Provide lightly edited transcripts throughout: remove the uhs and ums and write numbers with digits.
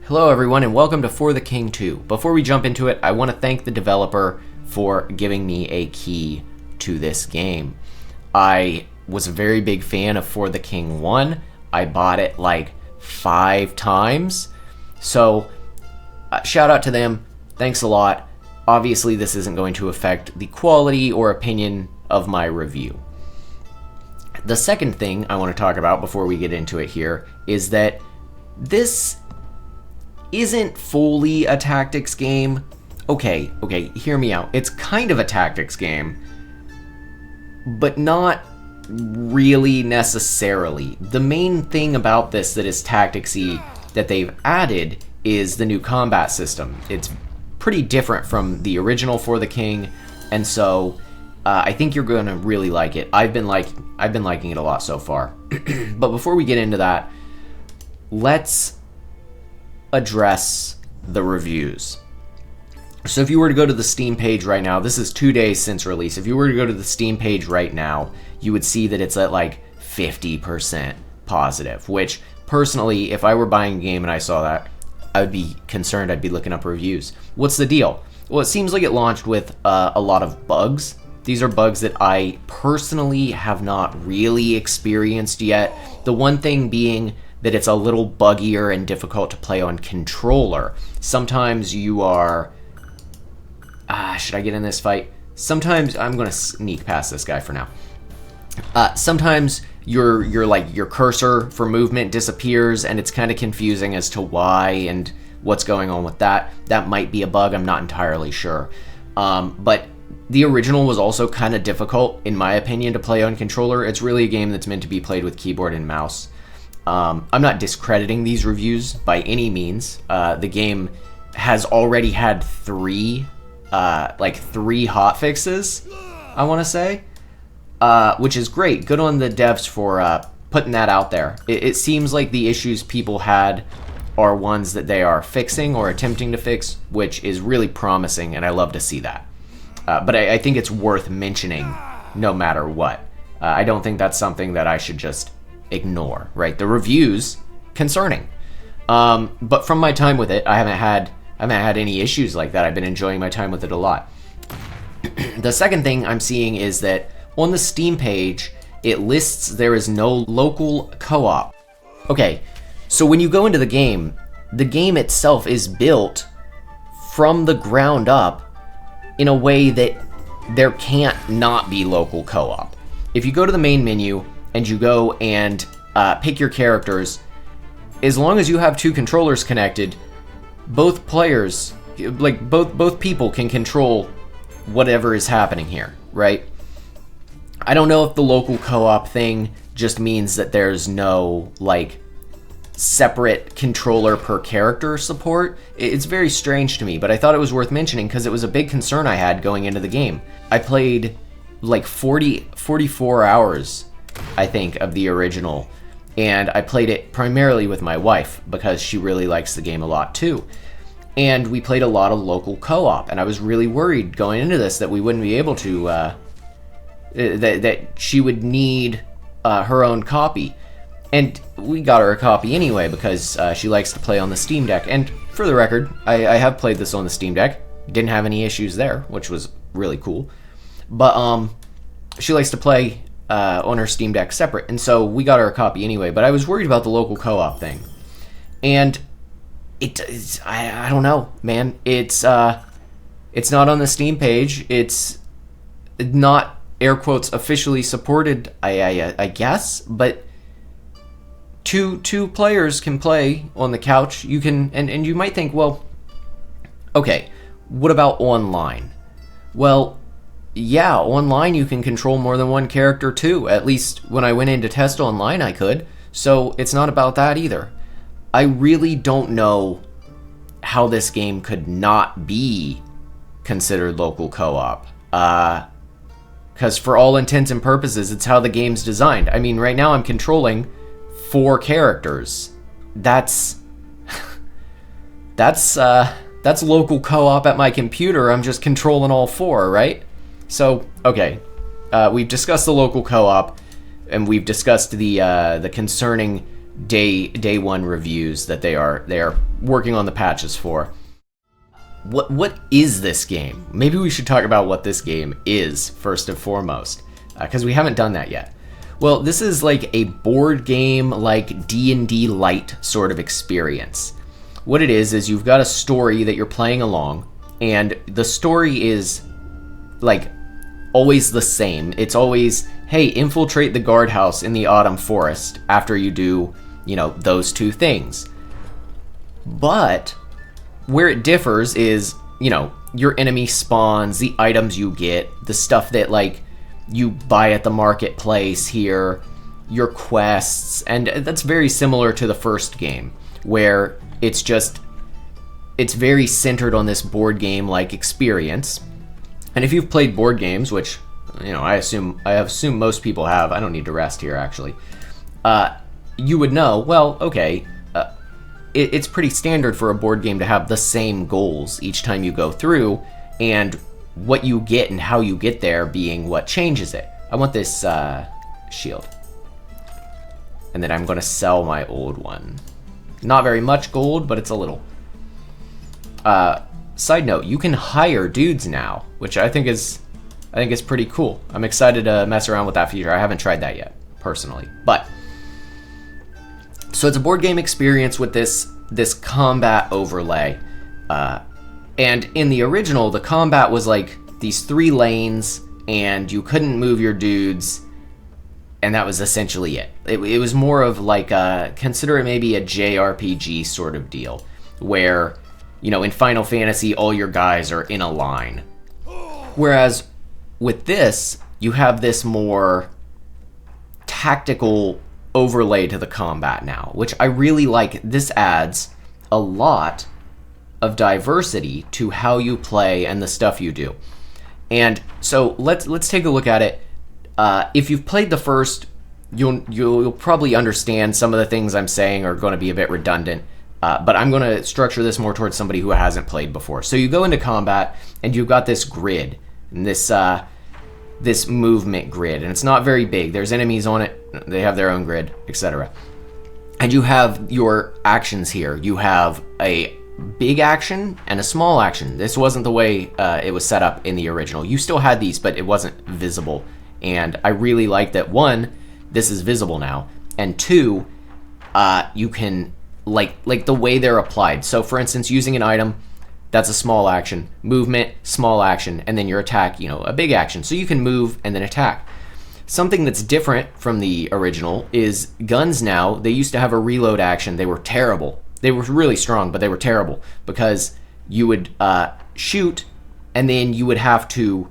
Hello everyone and welcome to For the King 2. Before we jump into it, I want to thank the developer for giving me a key to this game. I was a very big fan of For the King 1. I bought it like 5 times. So shout out to them. Thanks a lot. Obviously this isn't going to affect the quality or opinion of my review. The second thing I want to talk about before we get into it here is that this isn't fully a tactics game. Okay, hear me out. It's kind of a tactics game, but not really necessarily. The main thing about this that is tacticsy that they've added is the new combat system. It's pretty different from the original For the King, and so I think you're gonna really like it. I've been liking it a lot so far. But before we get into that, let's address the reviews. So if you were to go to the Steam page right now, this is 2 days since release. If you were to go to the Steam page right now, you would see that it's at like 50% positive, which personally, if I were buying a game and I saw that, I would be concerned. I'd be looking up reviews. What's the deal? Well, it seems like it launched with a lot of bugs. These are bugs that I personally have not really experienced yet. The one thing being that it's a little buggier and difficult to play on controller. Sometimes you are... should I get in this fight? Sometimes... I'm going to sneak past this guy for now. Sometimes your cursor for movement disappears, and it's kind of confusing as to why and what's going on with that. That might be a bug, I'm not entirely sure. But the original was also kind of difficult, in my opinion, to play on controller. It's really a game that's meant to be played with keyboard and mouse. I'm not discrediting these reviews by any means. The game has already had three hot fixes, I want to say, which is great. Good on the devs for putting that out there. It seems like the issues people had are ones that they are fixing or attempting to fix, which is really promising, and I love to see that. But I think it's worth mentioning no matter what. I don't think that's something that I should just ignore, right? The reviews, concerning. But from my time with it, I haven't had any issues like that. I've been enjoying my time with it a lot. The second thing I'm seeing is that on the Steam page, it lists there is no local co-op. Okay, so when you go into the game itself is built from the ground up in a way that there can't not be local co-op. If you go to the main menu and you go and pick your characters, as long as you have 2 controllers connected, both players, like both people can control whatever is happening here, right? I don't know if the local co-op thing just means that there's no like separate controller per character support. It's very strange to me, but I thought it was worth mentioning because it was a big concern I had going into the game. I played like 44 hours, I think, of the original, and I played it primarily with my wife because she really likes the game a lot too. And we played a lot of local co-op, and I was really worried going into this that we wouldn't be able to, that she would need her own copy. And we got her a copy anyway because she likes to play on the Steam Deck. And for the record, I have played this on the Steam Deck. Didn't have any issues there, which was really cool. But she likes to play on her Steam Deck separate, and so we got her a copy anyway. But I was worried about the local co-op thing, and I don't know, man. It's not on the Steam page. It's not air quotes officially supported. I guess, but two players can play on the couch. You can, and you might think, well, okay, what about online? Well, yeah, online you can control more than one character too. At least when I went in to test online I could. So it's not about that either. I really don't know how this game could not be considered local co-op. Because for all intents and purposes, it's how the game's designed. I mean, right now I'm controlling 4 characters. That's local co-op at my computer. I'm just controlling all 4, right? So, okay, we've discussed the local co-op, and we've discussed the concerning day one reviews that they are working on the patches for. What is this game? Maybe we should talk about what this game is first and foremost, because we haven't done that yet. Well, this is like a board game, like D&D light sort of experience. What it is you've got a story that you're playing along, and the story is like always the same. It's always, hey, infiltrate the guardhouse in the autumn forest after you do, you know, those two things. But where it differs is, you know, your enemy spawns, the items you get, the stuff that like you buy at the marketplace here, your quests, and that's very similar to the first game, where it's very centered on this board game like experience. And if you've played board games, which, you know, I assume most people have, I don't need to rest here actually, you would know, well, okay, it's pretty standard for a board game to have the same goals each time you go through, and what you get and how you get there being what changes it. I want this shield. And then I'm going to sell my old one. Not very much gold, but it's a little. Side note, you can hire dudes now, which I think is pretty cool. I'm excited to mess around with that feature. I haven't tried that yet, personally. But so it's a board game experience with this combat overlay. And in the original, the combat was like these 3 lanes, and you couldn't move your dudes, and that was essentially it. It was more of like consider it maybe a JRPG sort of deal, where, you know, in Final Fantasy, all your guys are in a line. Whereas with this, you have this more tactical overlay to the combat now, which I really like. This adds a lot of diversity to how you play and the stuff you do. And so let's take a look at it. If you've played the first, you'll probably understand some of the things I'm saying are going to be a bit redundant. But I'm going to structure this more towards somebody who hasn't played before. So you go into combat, and you've got this grid, and this movement grid, and it's not very big. There's enemies on it. They have their own grid, etc. And you have your actions here. You have a big action and a small action. This wasn't the way it was set up in the original. You still had these, but it wasn't visible. And I really like that, 1, this is visible now, and 2, you can like the way they're applied. So for instance, using an item, that's a small action. Movement, small action, and then your attack, you know, a big action. So you can move and then attack. Something that's different from the original is guns now. They used to have a reload action. They were terrible. They were really strong, but they were terrible because you would shoot, and then you would have to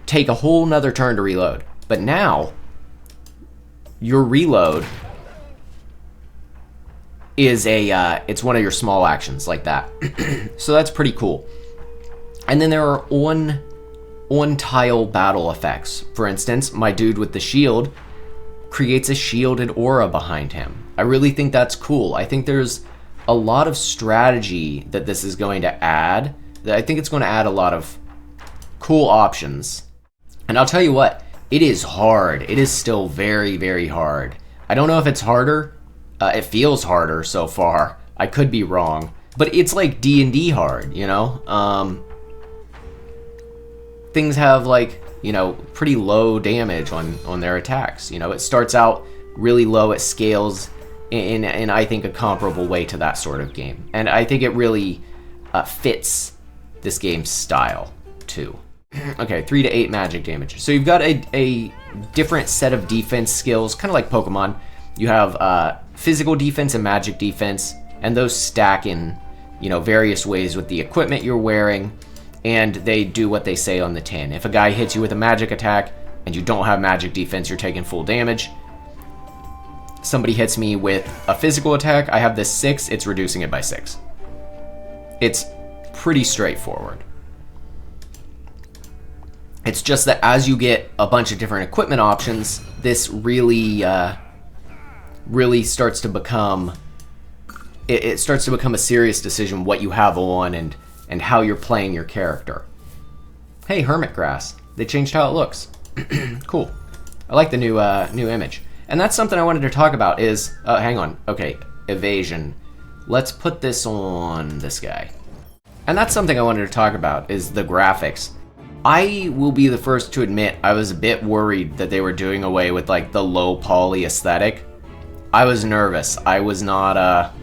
take a whole nother turn to reload. But now, your reload is it's one of your small actions like that. So that's pretty cool. And then there are on tile battle effects. For instance, my dude with the shield creates a shielded aura behind him. I really think that's cool. I think there's a lot of strategy that this is going to add. I think it's going to add a lot of cool options. And I'll tell you what, it is hard. It is still very, very hard. I don't know if it's harder. It feels harder so far. I could be wrong. But it's like D&D hard, you know? Things have like, you know, pretty low damage on their attacks. You know, it starts out really low, it scales in I think a comparable way to that sort of game. And I think it really fits this game's style too. Okay, 3 to 8 magic damage. So you've got a different set of defense skills, kind of like Pokemon. You have physical defense and magic defense, and those stack in, you know, various ways with the equipment you're wearing, and they do what they say on the tin. If a guy hits you with a magic attack and you don't have magic defense, you're taking full damage. Somebody hits me with a physical attack, I have this 6, it's reducing it by 6. It's pretty straightforward. It's just that as you get a bunch of different equipment options, this really starts to become it starts to become a serious decision what you have on and how you're playing your character. Hey, hermit grass. They changed how it looks. Cool. I like the new image. And that's something I wanted to talk about is, hang on, okay, evasion. Let's put this on this guy. And that's something I wanted to talk about is the graphics. I will be the first to admit I was a bit worried that they were doing away with like the low poly aesthetic. I was nervous. I was not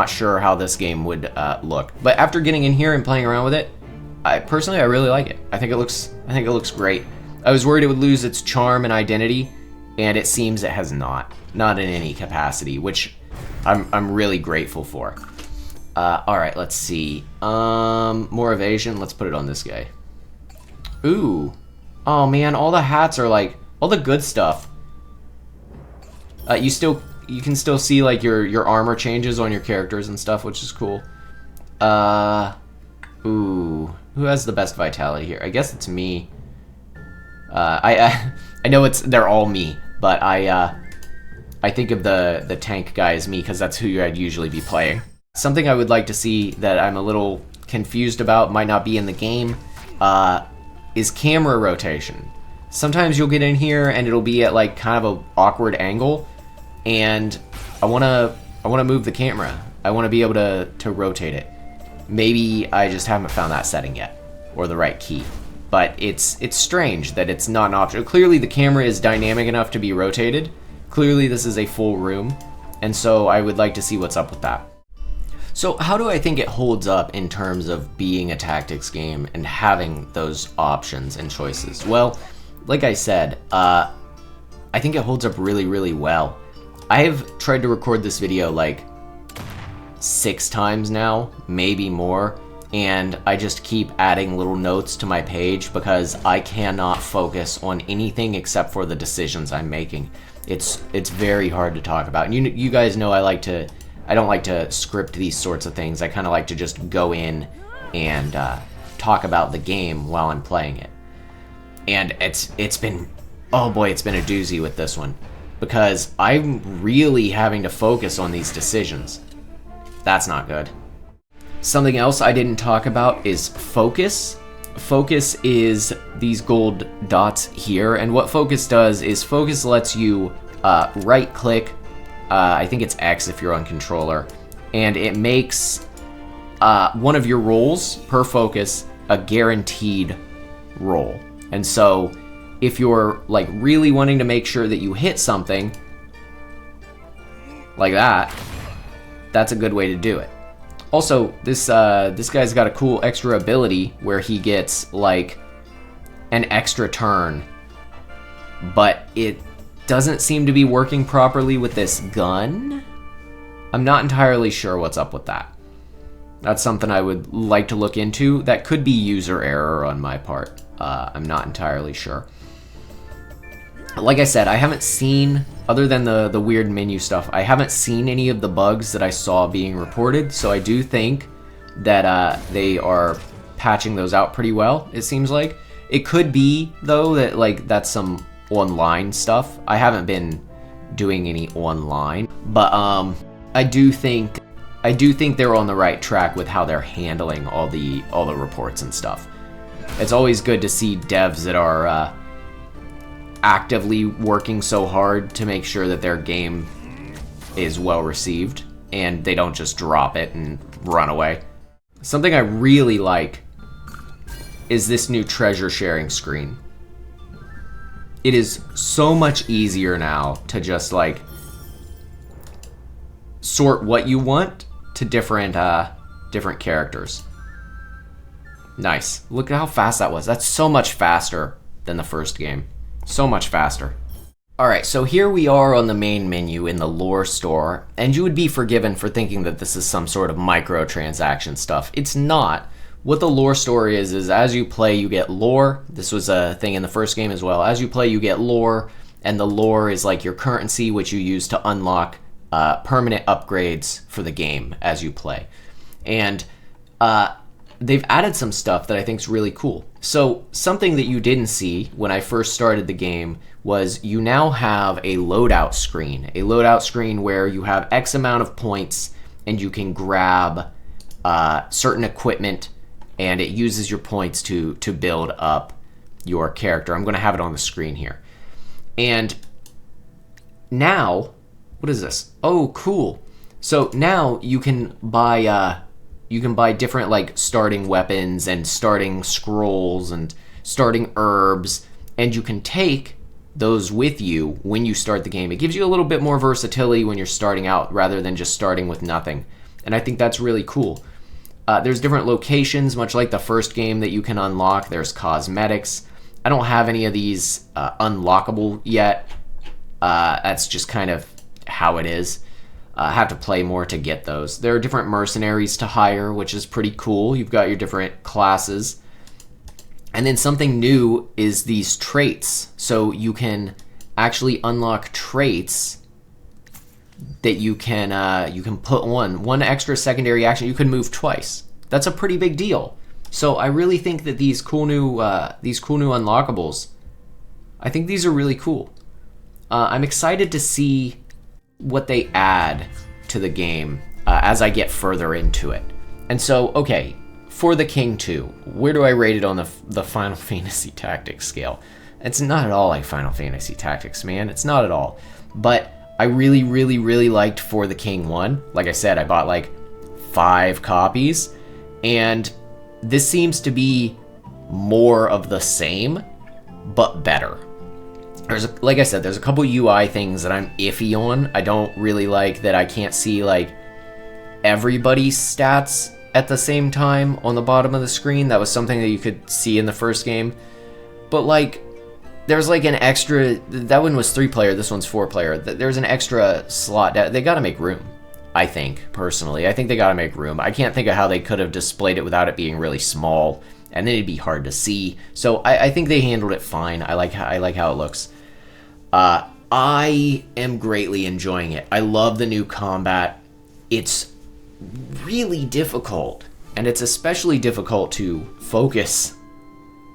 sure how this game would look. But after getting in here and playing around with it, I really like it. I think it looks great. I was worried it would lose its charm and identity, and it seems it has not in any capacity, which I'm really grateful for. All right, let's see. More evasion. Let's put it on this guy. Ooh. Oh man, all the hats are like all the good stuff. You can still see like your armor changes on your characters and stuff, which is cool. Ooh, who has the best vitality here? I guess it's me. I know they're all me, but I think of the tank guy as me because that's who I'd usually be playing. Something I would like to see that I'm a little confused about, might not be in the game, is camera rotation. Sometimes you'll get in here and it'll be at like kind of an awkward angle, and I wanna move the camera. I wanna be able to rotate it. Maybe I just haven't found that setting yet, or the right key. But it's strange that it's not an option. Clearly the camera is dynamic enough to be rotated. Clearly this is a full room, and so I would like to see what's up with that. So how do I think it holds up in terms of being a tactics game and having those options and choices? Well, like I said, I think it holds up really, really well. I have tried to record this video like 6 times now, maybe more, and I just keep adding little notes to my page because I cannot focus on anything except for the decisions I'm making. It's very hard to talk about. And you guys know I don't like to script these sorts of things. I kind of like to just go in and talk about the game while I'm playing it. And it's been, oh boy, it's been a doozy with this one because I'm really having to focus on these decisions. That's not good. Something else I didn't talk about is focus. Focus is these gold dots here, and what focus does is focus lets you right click, I think it's X if you're on controller, and it makes one of your rolls per focus a guaranteed roll. And so if you're like really wanting to make sure that you hit something like that, that's a good way to do it. Also, this guy's got a cool extra ability where he gets like an extra turn, but it doesn't seem to be working properly with this gun. I'm not entirely sure what's up with that. That's something I would like to look into. That could be user error on my part. I'm not entirely sure. Like I said, I haven't seen, other than the weird menu stuff, I haven't seen any of the bugs that I saw being reported, so I do think that they are patching those out pretty well, it seems like. It could be, though, that like that's some online stuff. I haven't been doing any online, but I do think they're on the right track with how they're handling all the reports and stuff. It's always good to see devs that are actively working so hard to make sure that their game is well received and they don't just drop it and run away. Something I really like is this new treasure sharing screen. It is so much easier now to just like sort what you want to different characters. Nice. Look at how fast that was. That's so much faster than the first game. So much faster. Alright, so here we are on the main menu in the lore store, and you would be forgiven for thinking that this is some sort of microtransaction stuff. It's not. What the lore store is as you play, you get lore. This was a thing in the first game as well. As you play, you get lore, and the lore is like your currency, which you use to unlock permanent upgrades for the game as you play. And they've added some stuff that I think is really cool. So something that you didn't see when I first started the game was you now have a loadout screen. A loadout screen where you have X amount of points and you can grab certain equipment, and it uses your points to build up your character. I'm going to have it on the screen here. And now, what is this? Oh, cool. So now you can buy different like starting weapons and starting scrolls and starting herbs, and you can take those with you when you start the game. It gives you a little bit more versatility when you're starting out rather than just starting with nothing. And I think that's really cool. There's different locations, much like the first game, that you can unlock. There's cosmetics. I don't have any of these unlockable yet. That's just kind of how it is. I have to play more to get those. There are different mercenaries to hire, which is pretty cool. You've got your different classes. And then something new is these traits. So you can actually unlock traits that you can put one extra secondary action. You can move twice. That's a pretty big deal. So I really think that these cool new unlockables, I think these are really cool. I'm excited to see what they add to the game as I get further into it. And so, okay, for the King 2, where do I rate it on the Final Fantasy Tactics scale? It's not at all like Final Fantasy Tactics, man. It's not at all. But I really, really, really liked For the King 1. Like I said, I bought like 5 copies. And this seems to be more of the same, but better. Like I said, there's a couple UI things that I'm iffy on. I don't really like that I can't see like everybody's stats at the same time on the bottom of the screen. That was something that you could see in the first game. But like, there's like an extra, that one was 3-player, this one's 4-player. There's an extra slot. They gotta make room, I think, personally. I think they gotta make room. I can't think of how they could have displayed it without it being really small, and then it'd be hard to see. So I think they handled it fine. I like how it looks. I am greatly enjoying it. I love the new combat. It's really difficult, and it's especially difficult to focus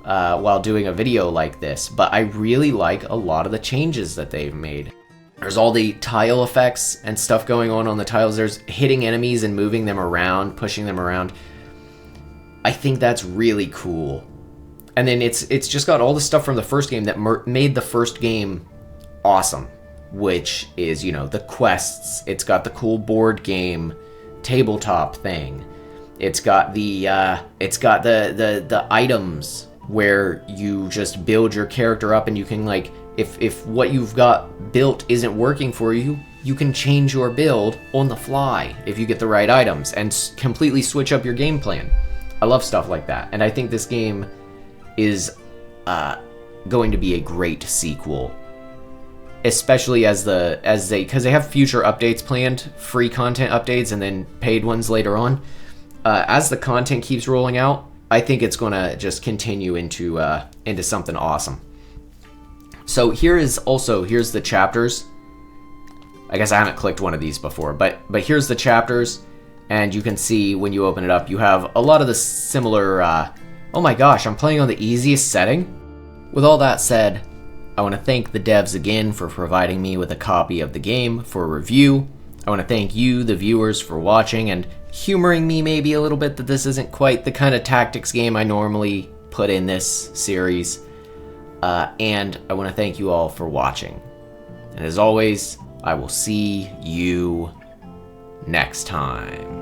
while doing a video like this, but I really like a lot of the changes that they've made. There's all the tile effects and stuff going on the tiles. There's hitting enemies and moving them around, pushing them around. I think that's really cool. And then it's just got all the stuff from the first game that made the first game awesome, which is, you know, the quests. It's got the cool board game tabletop thing. It's got the items where you just build your character up, and you can like, if what you've got built isn't working for you, you can change your build on the fly if you get the right items and completely switch up your game plan. I love stuff like that, and I think this game is going to be a great sequel, especially because they have future updates planned, free content updates and then paid ones later on. As the content keeps rolling out, I think it's going to just continue into something awesome. So here's the chapters. I guess I haven't clicked one of these before, but here's the chapters, and you can see when you open it up, you have a lot of the similar. Oh my gosh, I'm playing on the easiest setting. With all that said, I want to thank the devs again for providing me with a copy of the game for review. I want to thank you, the viewers, for watching and humoring me maybe a little bit that this isn't quite the kind of tactics game I normally put in this series. And I want to thank you all for watching. And as always, I will see you next time.